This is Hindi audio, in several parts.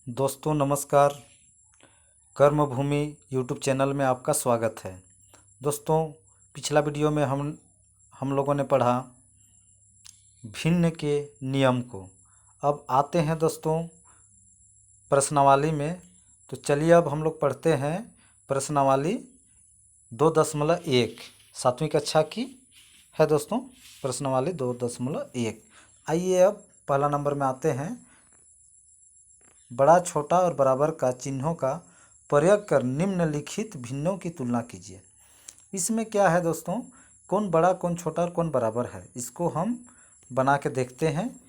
दोस्तों नमस्कार। कर्मभूमि यूट्यूब चैनल में आपका स्वागत है। दोस्तों पिछला वीडियो में हम लोगों ने पढ़ा भिन्न के नियम को। अब आते हैं दोस्तों प्रश्नावली में। तो चलिए अब हम लोग पढ़ते हैं प्रश्नावली 2.1 सातवीं कक्षा की है दोस्तों। प्रश्नावली 2.1। आइए अब पहला नंबर में आते हैं। बड़ा, छोटा और बराबर का चिन्हों का प्रयोग कर निम्नलिखित भिन्नों की तुलना कीजिए। इसमें क्या है दोस्तों, कौन बड़ा कौन छोटा और कौन बराबर है, इसको हम बना के देखते हैं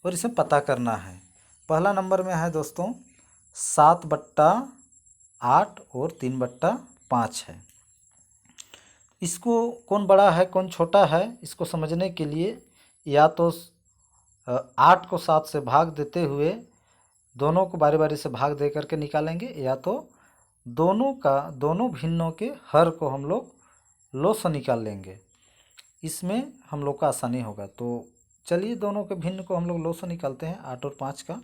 और इसे पता करना है। पहला नंबर में है दोस्तों 7/8 और 3/5 है। इसको कौन बड़ा है कौन छोटा है इसको समझने के लिए या तो 8 को 7 से भाग देते हुए दोनों को बारी बारी से भाग दे करके निकालेंगे, या तो दोनों भिन्नों के हर को हम लोग लॉस निकाल लेंगे। इसमें हम लोग का आसानी होगा। तो चलिए दोनों के भिन्न को हम लोग लॉस निकालते हैं 8 और 5 का।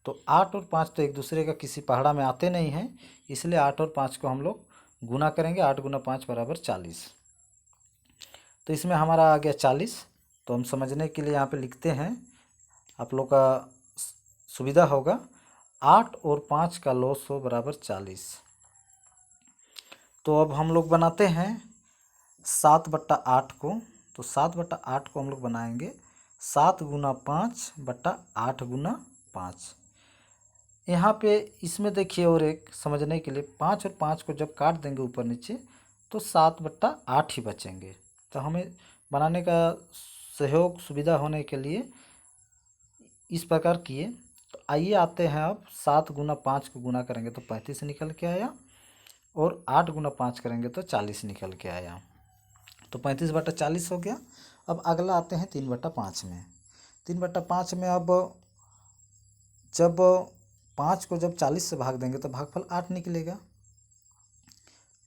तो 8 और 5 तो एक दूसरे का किसी पहाड़ा में आते नहीं हैं, इसलिए 8 और 5 को हम लोग गुना करेंगे। 8 गुना 5 बराबर 40। तो इसमें हमारा आ गया 40। तो हम समझने के लिए यहाँ पे लिखते हैं, आप लोग का सुविधा होगा। 8 और 5 का लॉस हो बराबर 40। तो अब हम लोग बनाते हैं 7/8 को। तो 7/8 को हम लोग बनाएंगे 7 गुना 5/8 गुना 5। यहाँ पे इसमें देखिए और एक समझने के लिए 5 और 5 को जब काट देंगे ऊपर नीचे तो 7/8 ही बचेंगे। तो हमें बनाने का सहयोग सुविधा होने के लिए इस प्रकार किए। तो आइए आते हैं अब 7 गुना 5 को गुना करेंगे तो 35 निकल के आया, और 8 गुना 5 करेंगे तो 40 निकल के आया। तो 35/40 हो गया। अब अगला आते हैं 3/5 में। 3/5 में अब जब 5 को जब 40 से भाग देंगे तो भागफल 8 निकलेगा।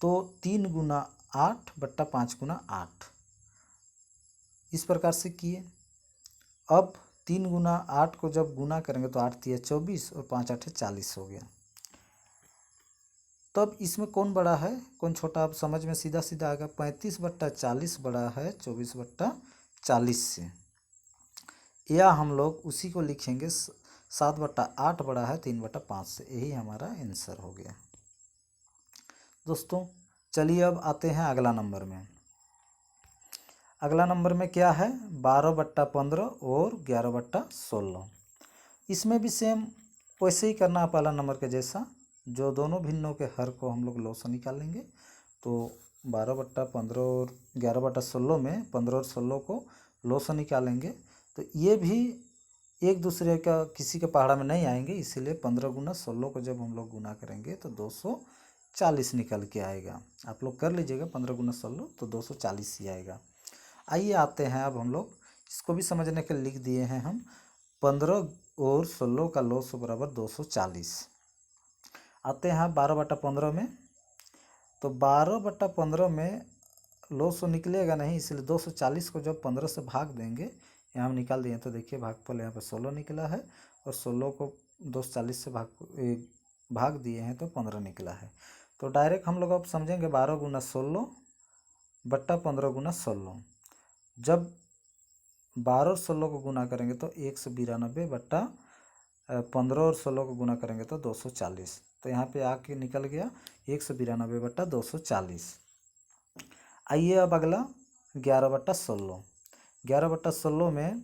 तो 3 गुना 8/5 गुना 8 इस प्रकार से किए। अब 3 गुना 8 को जब गुना करेंगे तो 8 3 24 और 5 8 40 हो गया। तब इसमें कौन बड़ा है कौन छोटा, अब समझ में सीधा सीधा आएगा। 35/40 बड़ा है 24/40 से, या हम लोग उसी को लिखेंगे 7/8 बड़ा है 3/5 से। यही हमारा आंसर हो गया। दोस्तों चलिए अब आते हैं अगला नंबर में। अगला नंबर में क्या है 12/15 और 11/16। इसमें भी सेम वैसे ही करना है पहला नंबर के जैसा। जो दोनों भिन्नों के हर को हम लोग लॉस निकालेंगे। तो 12/15 और 11/16 में 15 और 16 को लॉस निकालेंगे। तो ये भी एक दूसरे का किसी के पहाड़ा में नहीं आएंगे, इसीलिए 15 गुना 16 को जब हम लोग गुना करेंगे तो 240 निकल के आएगा। आप लोग कर लीजिएगा 15 गुना 16 तो 240 ही आएगा। आइए आते हैं अब हम लोग इसको भी समझने के लिख दिए हैं हम। 15 और 16 का लॉस बराबर 240। आते हैं 12/15 में। तो 12/15 में लॉस निकलेगा नहीं, इसलिए 240 को जब 15 से भाग देंगे, यहाँ हम निकाल दिए तो देखिए भागफल यहाँ पे 16 निकला है, और 16 को 240 से भाग दिए हैं तो 15 निकला है। तो डायरेक्ट हम लोग अब समझेंगे 12 गुना 16 बट्टा 15 गुना 16। जब 12 और 16 को गुना करेंगे तो 192 बट्टा 15 और 16 को गुना करेंगे तो 240। तो यहाँ पे आके निकल गया 192/240। आइए अब अगला 11/16। 11/16 में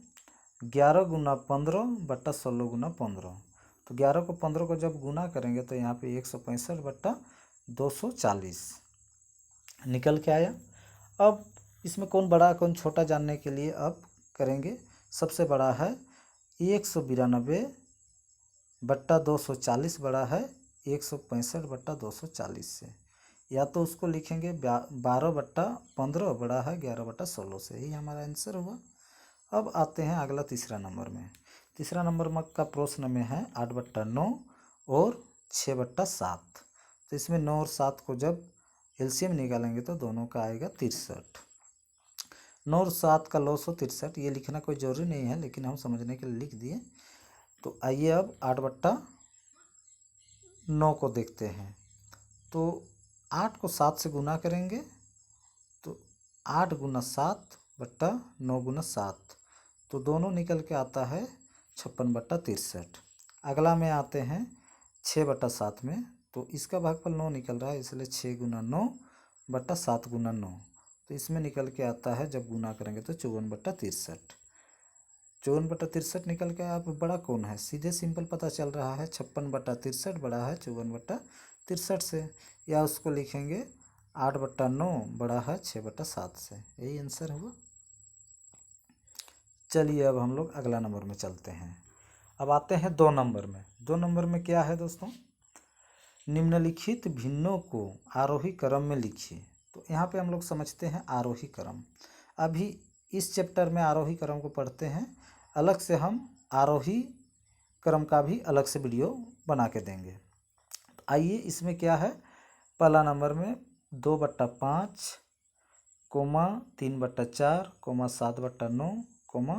11 गुना 15/16 गुना 15। तो 11 को 15 को जब गुना करेंगे तो यहाँ पे 165/240 निकल के आया। अब इसमें कौन बड़ा कौन छोटा जानने के लिए अब करेंगे। सबसे बड़ा है 192/240 बड़ा है 165/240 से, या तो उसको लिखेंगे 12/15 बड़ा है 11/16 से। ही हमारा आंसर हुआ। अब आते हैं अगला तीसरा नंबर में। तीसरा नंबर का प्रश्न में है 8/9 और 6/7। तो इसमें 9 और 7 को जब एलसीएम निकालेंगे तो दोनों का आएगा 63। 9 और 7 का लॉस हो 63। ये लिखना कोई ज़रूरी नहीं है, लेकिन हम समझने के लिए लिख दिए। तो आइए अब 8/9 9 को देखते हैं तो 8 को 7 से गुना करेंगे तो 8 गुना 7 बट्टा 9 गुना 7, तो दोनों निकल के आता है 56 बट्टा 63। अगला में आते हैं 6 बट्टा 7 में, तो इसका भागफल 9 निकल रहा है, इसलिए 6 गुना 9 बट्टा 7 गुना 9, तो इसमें निकल के आता है जब गुना करेंगे तो 54 बट्टा 63। 54 बट्टा 63 निकल के आप बड़ा कौन है, सीधे सिंपल पता चल रहा है 56 बट्टा 63 बड़ा है 54 बट्टा 63 से, या उसको लिखेंगे 8 बट्टा 9 बड़ा है 6 बट्टा 7 से। यही आंसर हुआ। चलिए अब हम लोग अगला नंबर में चलते हैं। अब आते हैं 2 नंबर में। 2 नंबर में क्या है दोस्तों, निम्नलिखित भिन्नों को आरोही क्रम में लिखिए। तो यहाँ पे हम लोग समझते हैं आरोही क्रम। अभी इस चैप्टर में आरोही क्रम को पढ़ते हैं, अलग से हम आरोही क्रम का भी अलग से वीडियो बना के देंगे। तो आइए इसमें क्या है, पहला नंबर में 2 बट्टा 5 कोमा 3 बट्टा 4 कोमा 7 बट्टा 9 कोमा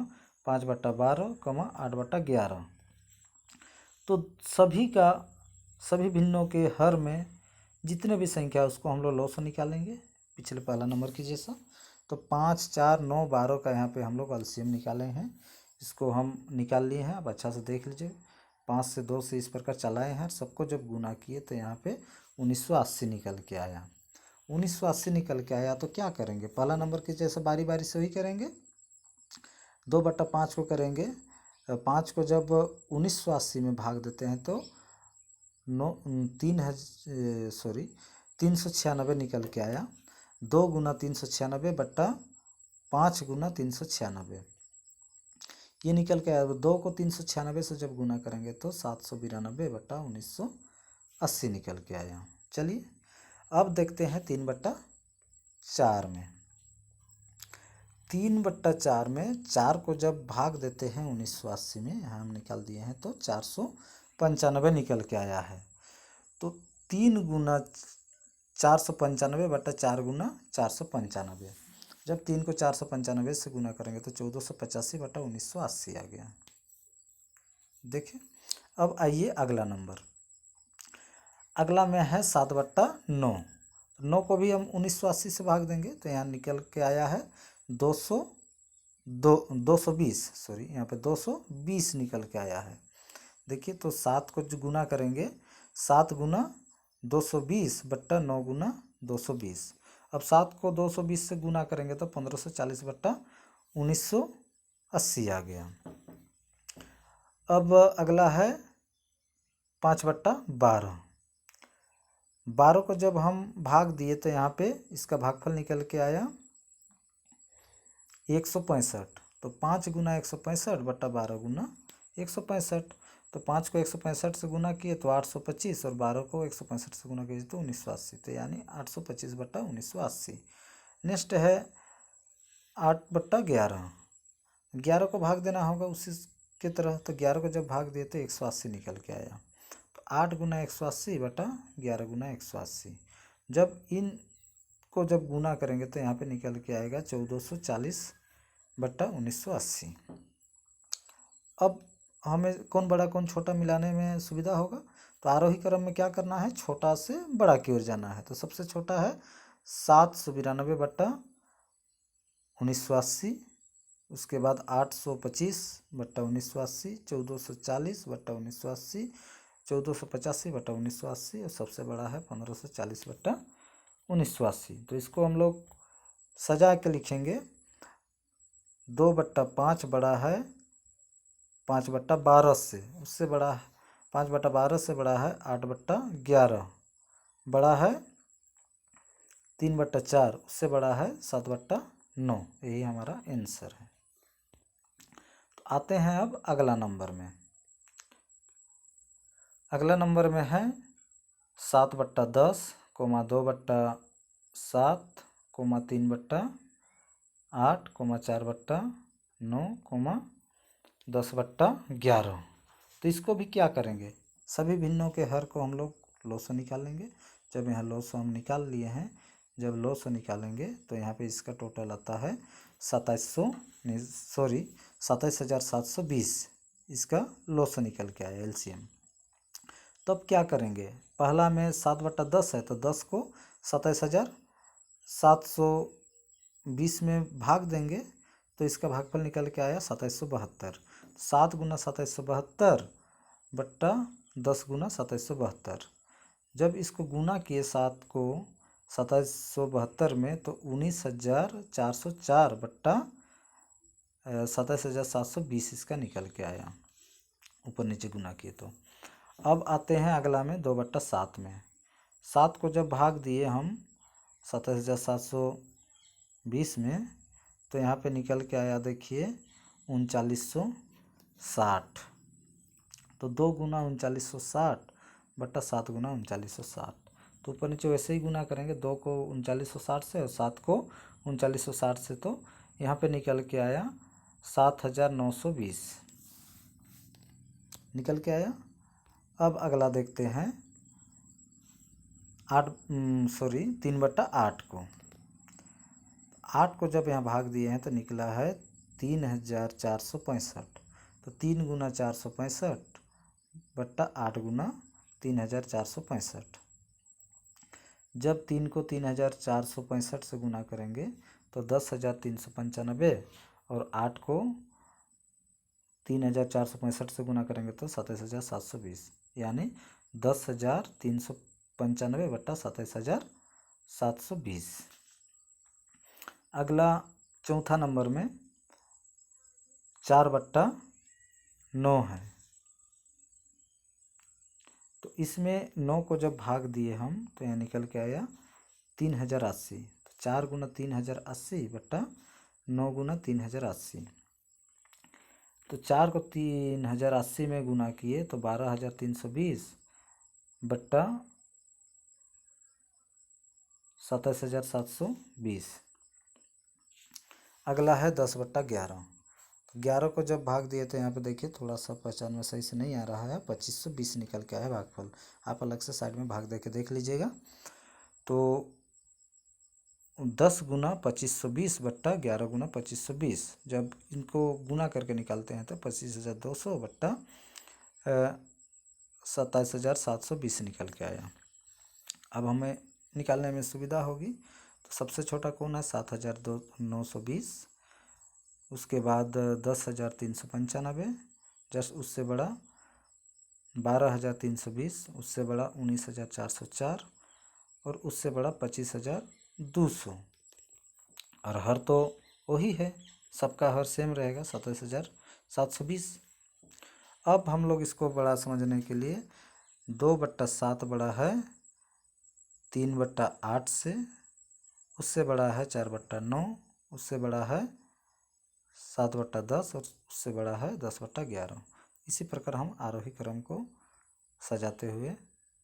5 बट्टा 12 कोमा 8 बट्टा 11। तो सभी भिन्नों के हर में जितने भी संख्या उसको हम लोग लॉस निकालेंगे, पिछले पहला नंबर की जैसा। तो 5 4 9 12 का यहाँ पे हम लोग एलसीएम निकाले हैं, इसको हम निकाल लिए हैं। अब अच्छा से देख लीजिए, 5 से 2 से इस प्रकार चलाए हैं, सबको जब गुना किए तो यहाँ पे 1980 निकल के आया। 1980 निकल के आया तो क्या करेंगे, पहला नंबर की जैसे बारी बारी से वही करेंगे। 2 बट्टा 5 को करेंगे, 5 को जब 1980 में भाग देते हैं तो 396 निकल के आया। 2 गुना 396 बट्टा 5 गुना 396, ये निकल के आया। 2 को 396 से जब गुना करेंगे तो 792 बट्टा 1980 निकल के आया। चलिए अब देखते हैं 3 बट्टा 4 में। 3 बट्टा 4 में 4 को जब भाग देते हैं 1980 में, यहाँ हम निकाल दिए हैं, तो 495 निकल के आया है। तो 3 गुना 495 बट्टा 4 गुना 495, जब 3 को 495 से गुना करेंगे तो 1485 बट्टा 1980 आ गया। देखिए अब आइए अगला नंबर। अगला में है 7 बट्टा 9। 9 को भी हम 1980 से भाग देंगे तो यहाँ निकल के आया है 220, सॉरी यहाँ पे 220 निकल के आया है। देखिए तो 7 को जो गुना करेंगे, 7 गुना 220 बट्टा 9 गुना 220। अब 7 को 220 से गुना करेंगे तो 1540 बट्टा 1980 आ गया। अब अगला है 5 बट्टा 12। 12 को जब हम भाग दिए तो यहाँ पे इसका भागफल निकल के आया 165। तो 5 गुना 165 बट्टा 12 गुना 165। तो 5 को 165 से गुना किए तो 825, और 12 को 165 से गुना किए तो 1980, तो यानी 825 बट्टा 1980। नेक्स्ट है 8 बट्टा 11। 11 को भाग देना होगा उसी के तरह, तो 11 को जब भाग दिए तो 180 निकल के आया। तो 8 गुना 180 बटा 11 गुना 180, जब इन को जब गुना करेंगे तो यहाँ पे निकल के आएगा 1440 बट्टा 1980। अब हमें कौन बड़ा कौन छोटा मिलाने में सुविधा होगा, तो आरोही क्रम में क्या करना है, छोटा से बड़ा की ओर जाना है। तो सबसे छोटा है 792 बट्टा 1980, उसके बाद 825 बट्टा 1980, 1440 बट्टा 1980, 1485 बट्टा 1980, और सबसे बड़ा है 1540 बट्टा 1980। तो इसको हम लोग सजा के लिखेंगे। 2 बट्टा 5 बड़ा है 5 बट्टा 12 से, उससे बड़ा है 5 बट्टा 12 से बड़ा है 8 बट्टा 11, बड़ा है 3 बट्टा 4, उससे बड़ा है 7 बट्टा 9। यही हमारा आंसर है। तो आते हैं अब अगला नंबर में। अगला नंबर में है 7 बट्टा 10 कोमा 2 बट्टा 7 कोमा 3 बट्टा 8 कोमा 4 बट्टा 9 कोमा 10 बट्टा 11। तो इसको भी क्या करेंगे, सभी भिन्नों के हर को हम लोग लॉस निकालेंगे। जब यहाँ लॉस हम निकाल लिए हैं, जब लॉस निकालेंगे तो यहाँ पे इसका टोटल आता है 27,720। इसका लॉस निकल के आया एलसीएम। तो अब क्या करेंगे, पहला में 7/10 है तो 10 को 27,720 में भाग देंगे तो इसका भागफल निकल के आया 2772। 7 गुना 2772 बट्टा 10 गुना 2772। जब इसको गुना किए 7 को 2772 में तो 19,404 बट्टा 27,720 इसका निकल के आया, ऊपर नीचे गुना किए तो। अब आते हैं अगला में 2/7 में। 7 को जब भाग दिए हम 27,720 में तो यहाँ पे निकल के आया देखिए 3960। तो 2 गुना 3960 बट्टा 7 गुना 3960। तो ऊपर नीचे वैसे ही गुना करेंगे, 2 को 3960 से और 7 को 3960 से, तो यहाँ पे निकल के आया 7,920 निकल के आया। अब अगला देखते हैं 3/8 को। 8 को जब यहाँ भाग दिए हैं तो निकला है 3,465। तो 3 गुना 465 बट्टा 8 गुना 3,465। जब 3 को 3,465 से गुना करेंगे तो 10,395 और 8 को 3,465 से गुना करेंगे तो 27,720, यानी 10,395 बट्टा 27,720। अगला चौथा नंबर में 4/9 है। तो इसमें 9 को जब भाग दिए हम तो यहाँ निकल के आया 3,080। तो 4 गुना 3,080 बट्टा 9 गुना 3,080। तो 4 को 3,080 में गुना किए तो 12,320 बट्टा 27,720। अगला है 10/11। 11 को जब भाग दिए तो यहाँ पे देखिए थोड़ा सा पहचान में सही से नहीं आ रहा है, 2520 निकल के आया भागफल। आप अलग से साइड में भाग दे के देख लीजिएगा। तो 10 गुना 2520 बट्टा 11 गुना 2520, जब इनको गुना करके निकालते हैं तो 25,200 बट्टा 27,720 निकल के आया। अब हमें निकालने में सुविधा होगी। तो सबसे छोटा कौन है, 7,920, उसके बाद 10,395, जस्ट उससे बड़ा 12,320, उससे बड़ा 19,404 और उससे बड़ा 25,200। और हर तो वही है, सबका हर सेम रहेगा 27,720। अब हम लोग इसको बड़ा समझने के लिए 2/7 बड़ा है 3/8 से, उससे बड़ा है 4/9, उससे बड़ा है 7/10 और उससे बड़ा है 10/11। इसी प्रकार हम आरोही क्रम को सजाते हुए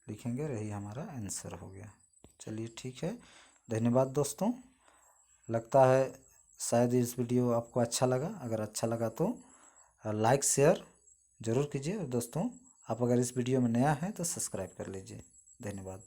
लिखेंगे और यही हमारा आंसर हो गया। चलिए ठीक है, धन्यवाद दोस्तों। लगता है शायद इस वीडियो आपको अच्छा लगा। अगर अच्छा लगा तो लाइक शेयर ज़रूर कीजिए और दोस्तों आप अगर इस वीडियो में नया हैं तो सब्सक्राइब कर लीजिए। धन्यवाद।